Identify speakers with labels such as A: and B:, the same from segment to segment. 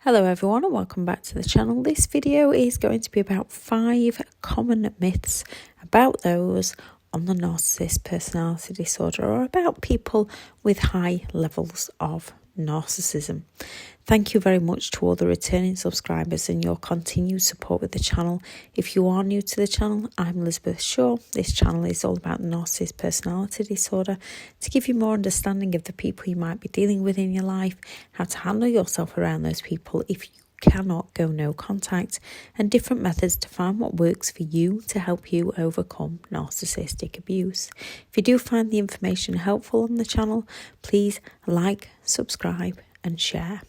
A: Hello everyone and welcome back to the channel. This video is going to be about 5 common myths about those on the narcissist personality disorder, or about people with high levels of narcissism. Thank you very much to all the returning subscribers and your continued support with the channel. If you are new to the channel, I'm Elizabeth Shaw. This channel is all about the narcissist personality disorder, to give you more understanding of the people you might be dealing with in your life, how to handle yourself around those people if you cannot go no contact, and different methods to find what works for you to help you overcome narcissistic abuse. If you do find the information helpful on the channel, please like, subscribe and share.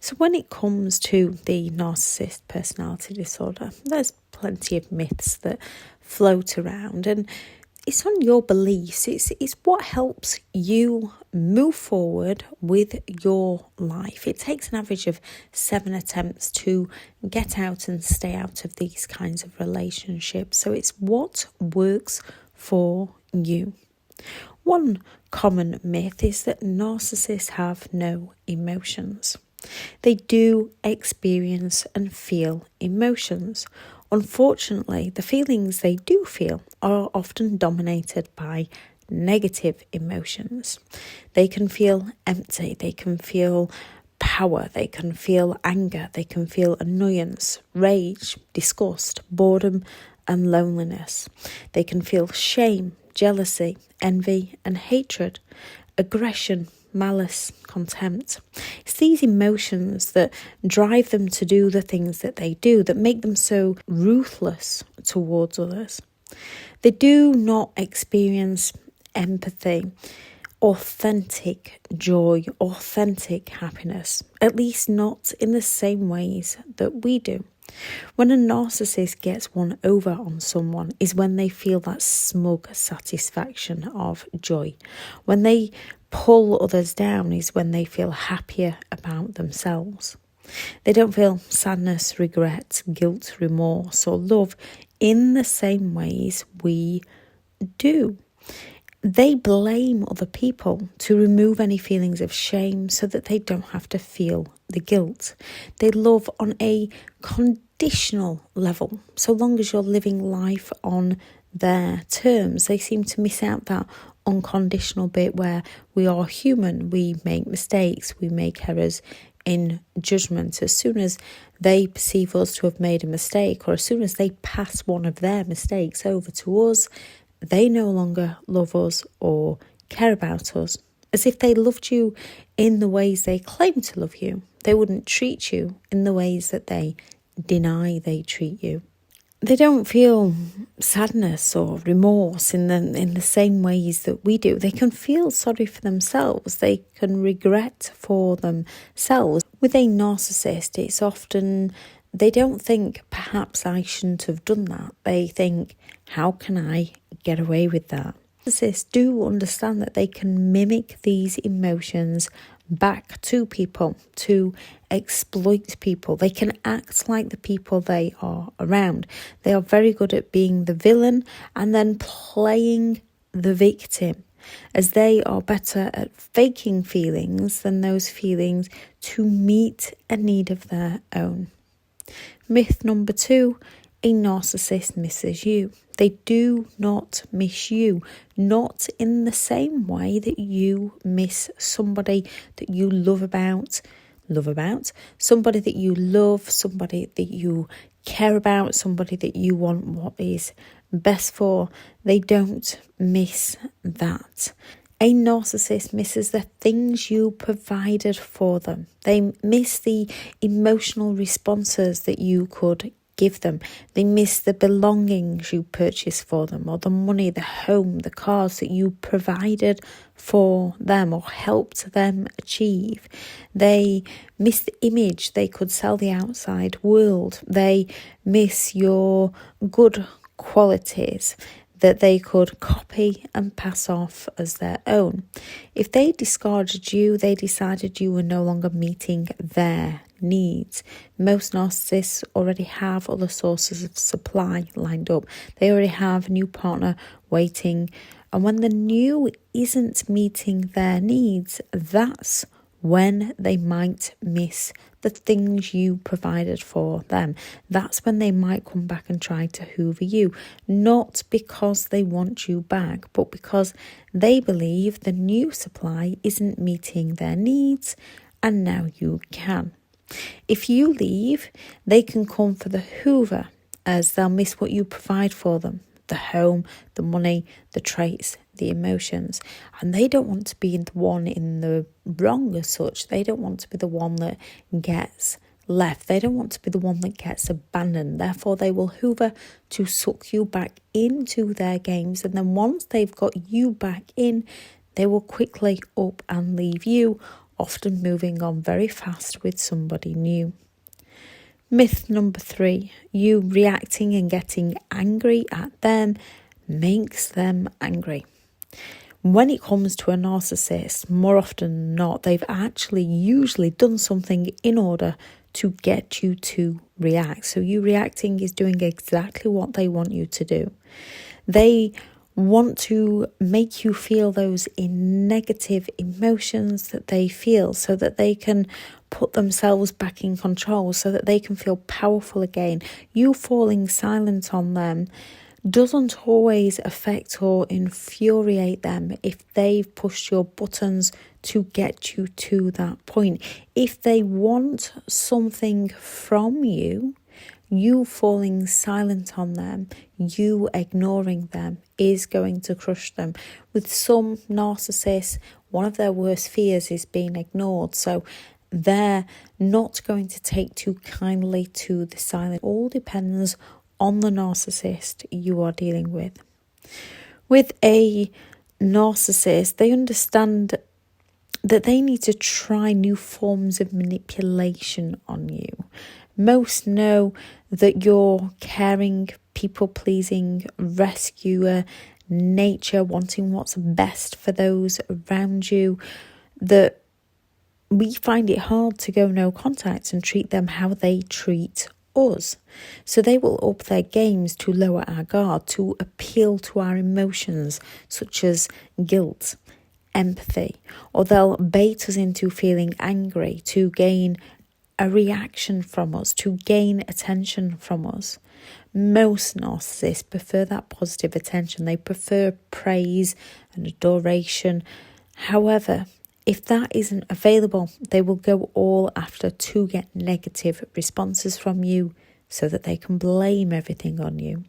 A: So when it comes to the narcissist personality disorder, there's plenty of myths that float around, and it's on your beliefs. It's what helps you move forward with your life. It takes an average of 7 attempts to get out and stay out of these kinds of relationships. So it's what works for you. One common myth is that narcissists have no emotions. They do experience and feel emotions. Unfortunately, the feelings they do feel are often dominated by negative emotions. They can feel empty, they can feel power, they can feel anger, they can feel annoyance, rage, disgust, boredom and loneliness. They can feel shame, jealousy, envy and hatred, aggression, malice, contempt. It's these emotions that drive them to do the things that they do, that make them so ruthless towards others. They do not experience empathy, authentic joy, authentic happiness, at least not in the same ways that we do. When a narcissist gets one over on someone is when they feel that smug satisfaction of joy. When they pull others down is when they feel happier about themselves. They don't feel sadness, regret, guilt, remorse or love in the same ways we do. They blame other people to remove any feelings of shame so that they don't have to feel the guilt. They love on a conditional level. So long as you're living life on their terms, they seem to miss out that unconditional bit where we are human, we make mistakes, we make errors in judgment. As soon as they perceive us to have made a mistake, or as soon as they pass one of their mistakes over to us, they no longer love us or care about us. As if they loved you in the ways they claim to love you, they wouldn't treat you in the ways that they deny they treat you. They don't feel sadness or remorse in the same ways that we do. They can feel sorry for themselves. They can regret for themselves. With a narcissist, it's often they don't think, perhaps I shouldn't have done that. They think, how can I get away with that? Narcissists do understand that they can mimic these emotions back to people to exploit people. They can act like the people they are around. They are very good at being the villain and then playing the victim, as they are better at faking feelings than those feelings to meet a need of their own. Myth number 2, a narcissist misses you. They do not miss you, not in the same way that you miss somebody that you love about, somebody that you love, somebody that you care about, somebody that you want what is best for. They don't miss that. A narcissist misses the things you provided for them. They miss the emotional responses that you could give them. They miss the belongings you purchased for them, or the money, the home, the cars that you provided for them or helped them achieve. They miss the image they could sell the outside world. They miss your good qualities that they could copy and pass off as their own. If they discarded you, they decided you were no longer meeting their needs. Most narcissists already have other sources of supply lined up. They already have a new partner waiting. And when the new isn't meeting their needs, that's when they might miss the things you provided for them. That's when they might come back and try to hoover you, not because they want you back, but because they believe the new supply isn't meeting their needs and now you can. If you leave, they can come for the hoover, as they'll miss what you provide for them. The home, the money, the traits, the emotions. And they don't want to be the one in the wrong as such. They don't want to be the one that gets left. They don't want to be the one that gets abandoned. Therefore, they will hoover to suck you back into their games. And then once they've got you back in, they will quickly up and leave you, often moving on very fast with somebody new. Myth number 3, you reacting and getting angry at them makes them angry. When it comes to a narcissist, more often than not, they've actually usually done something in order to get you to react. So you reacting is doing exactly what they want you to do. They want to make you feel those negative emotions that they feel so that they can put themselves back in control, so that they can feel powerful again. You falling silent on them doesn't always affect or infuriate them if they've pushed your buttons to get you to that point. If they want something from you, you falling silent on them, you ignoring them, is going to crush them. With some narcissists, one of their worst fears is being ignored. So they're not going to take too kindly to the silence. It all depends on the narcissist you are dealing with. With a narcissist, they understand that they need to try new forms of manipulation on you. Most know that you're caring, people-pleasing, rescuer, nature, wanting what's best for those around you, that we find it hard to go no contact and treat them how they treat us. So they will up their games to lower our guard, to appeal to our emotions, such as guilt, empathy, or they'll bait us into feeling angry to gain a reaction from us, to gain attention from us. Most narcissists prefer that positive attention. They prefer praise and adoration. However, if that isn't available, they will go all after to get negative responses from you so that they can blame everything on you.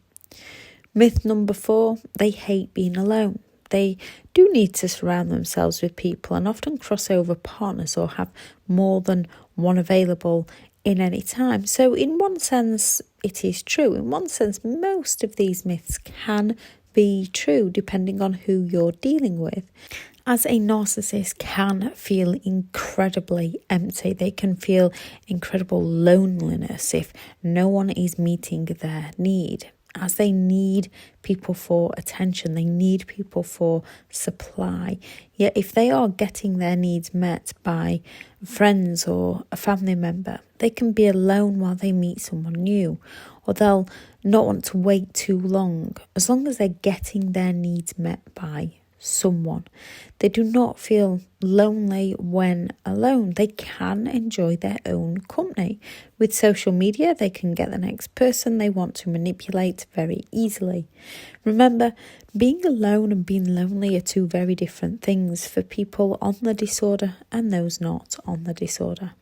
A: Myth number 4, they hate being alone. They do need to surround themselves with people and often cross over partners or have more than one available in any time. So in one sense, it is true. In one sense, most of these myths can be true depending on who you're dealing with. As a narcissist can feel incredibly empty. They can feel incredible loneliness if no one is meeting their need. As they need people for attention, they need people for supply. Yet if they are getting their needs met by friends or a family member, they can be alone while they meet someone new, or they'll not want to wait too long, as long as they're getting their needs met by someone. They do not feel lonely when alone. They can enjoy their own company. With social media, they can get the next person they want to manipulate very easily. Remember, being alone and being lonely are two very different things for people on the disorder and those not on the disorder.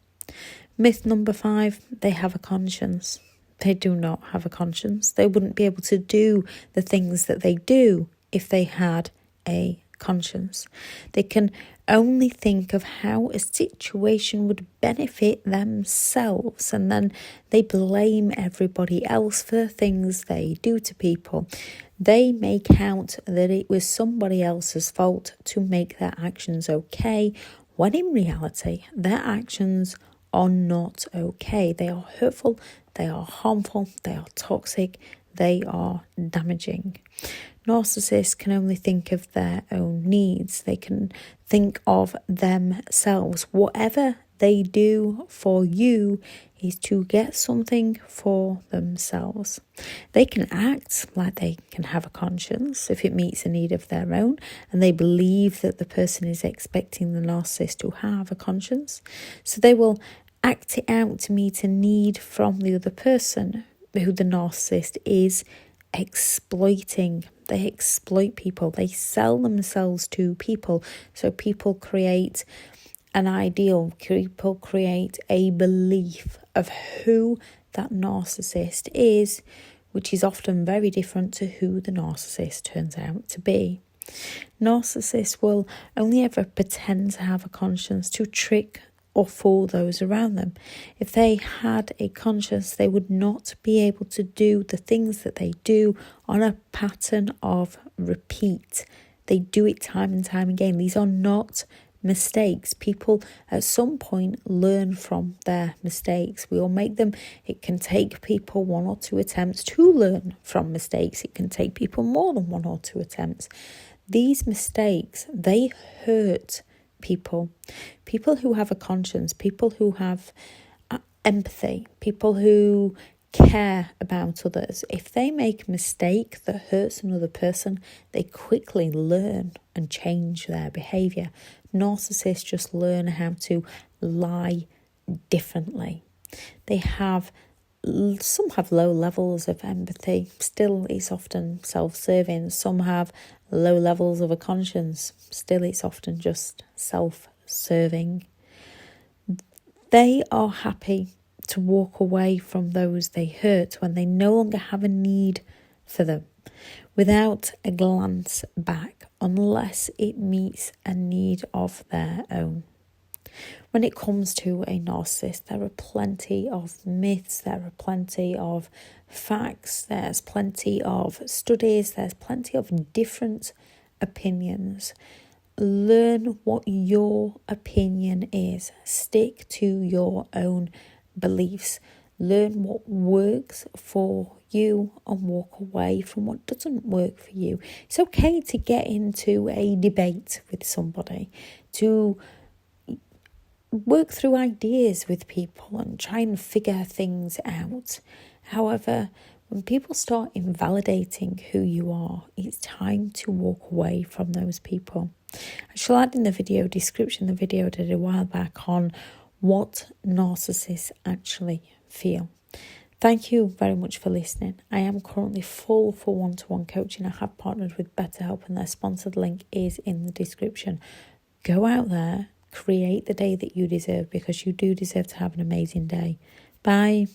A: Myth number 5, they have a conscience. They do not have a conscience. They wouldn't be able to do the things that they do if they had a conscience. They can only think of how a situation would benefit themselves, and then they blame everybody else for the things they do to people. They make out that it was somebody else's fault to make their actions okay, when in reality their actions are not okay. They are hurtful, they are harmful, they are toxic, they are damaging. Narcissists can only think of their own needs. They can think of themselves. Whatever they do for you is to get something for themselves. They can act like they can have a conscience if it meets a need of their own, and they believe that the person is expecting the narcissist to have a conscience. So they will act it out to meet a need from the other person who the narcissist is exploiting. They exploit people. They sell themselves to people. So people create an ideal. People create a belief of who that narcissist is, which is often very different to who the narcissist turns out to be. Narcissists will only ever pretend to have a conscience to trick or fool those around them. If they had a conscience, they would not be able to do the things that they do on a pattern of repeat. They do it time and time again. These are not mistakes. People at some point learn from their mistakes. We all make them. It can take people 1 or 2 attempts to learn from mistakes. It can take people more than 1 or 2 attempts. These mistakes, they hurt people who have a conscience, people who have empathy, people who care about others. If they make a mistake that hurts another person, they quickly learn and change their behaviour. Narcissists just learn how to lie differently. Some have low levels of empathy. Still, it's often self-serving. Some have low levels of a conscience. Still, it's often just self-serving. They are happy to walk away from those they hurt when they no longer have a need for them, without a glance back, unless it meets a need of their own. When it comes to a narcissist, there are plenty of myths, there are plenty of facts, there's plenty of studies, there's plenty of different opinions. Learn what your opinion is. Stick to your own beliefs. Learn what works for you and walk away from what doesn't work for you. It's okay to get into a debate with somebody, to work through ideas with people and try and figure things out. However, when people start invalidating who you are, it's time to walk away from those people. I shall add in the video description the video I did a while back on what narcissists actually feel. Thank you very much for listening. I am currently full for one-to-one coaching. I have partnered with BetterHelp and their sponsored link is in the description. Go out there, create the day that you deserve, because you do deserve to have an amazing day. Bye.